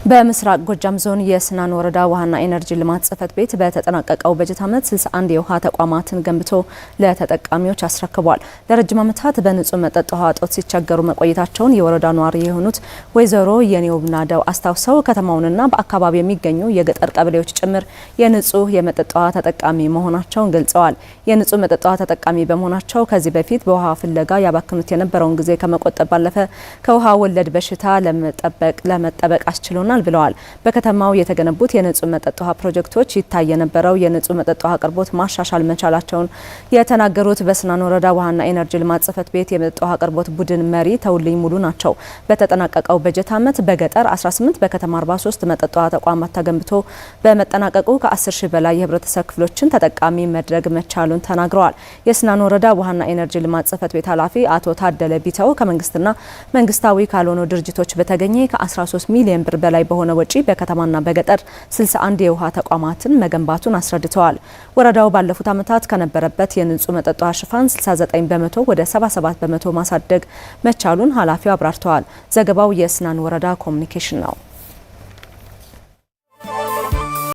በምስራቅ ጎጃም ዞን የስናን ወረዳ ውሃና ኢነርጂ ልማት ጽሕፈት ቤት በተጠናቀቀው በጀት ዓመት 61 የውሃ ተቋማትን ገንብቶ ለተጠቃሚዎች አስረክቧል። ለረጅም ዓመታት በንጹህ መጠጥ ውሃ እጦት ሲቸገሩ መቆየታቸውን የወረዳ ነዋሪ የሆኑት ወይዘሮ የኔውብናደው አስታውሰው ከተማውንና በአካባቢ የሚገኙ የገጠር ቀበሌዎች ጭምር የንጹህ የመጠጥ ውሃ ተጠቃሚ መሆናቸውን ገልጸዋል። የንጹህ መጠጥ ውሃ ተጠቃሚ በመሆናቸው ከዚህ በፊት በውሃ ፍለጋ ያባክኑት የነበረውን ጊዜ ከመቆጠብ ባለፈ ከውሃ ወለድ በሽታ ለመጠበቅ አስችሎናል ብለዋል። በከተማው የተገነቡት የንጹህ መጠጥ ውሃ ፕሮጀክቶች ይታይ የነበረው የንጹህ መጠጥ ውሃ አቅርቦት ማሻሻል መቻላቸውን የተናገሩት በስናን ወረዳ ውሃና ኢነርጂ ልማት ጽሕፈት ቤት የመጠጥ ውሃ አቅርቦት ቡድን መሪ ተውልኝ ሙሉ ናቸው። በተጠናቀቀው በጀት ዓመት በገጠር 18 በከተማ 43 መጠጥ ውሃ ተቋማት ተገንብቶ በመጠናቀቁ ከ10 ሺህ በላይ የህብረተሰብ ክፍሎችን ተጠቃሚ መድረግ መቻሉን ተናግረዋል። የስናን ወረዳ ውሃና ኢነርጂ ልማት ጽሕፈት ቤት ኃላፊ አቶ ታደለ ቢተው ከመንግስትና መንግስታዊ ካልሆኑ ድርጅቶች በተገኘ ከ13 ሚሊዮን ብር በላይ በሆነ ወጪ በከተማና በገጠር 61 የውሃ ተቋማትን መገንባቱን አስረድተዋል። ወረዳው ባለፉት ዓመታት ከነበረበት የንጹህ መጠጥ ውሃ ሽፋን 69 በመቶ ወደ 77 በመቶ ማሳደግ መቻሉን ኃላፊው አብራርተዋል። ዘገባው የስናን ወረዳ ኮሚኒኬሽን ነው።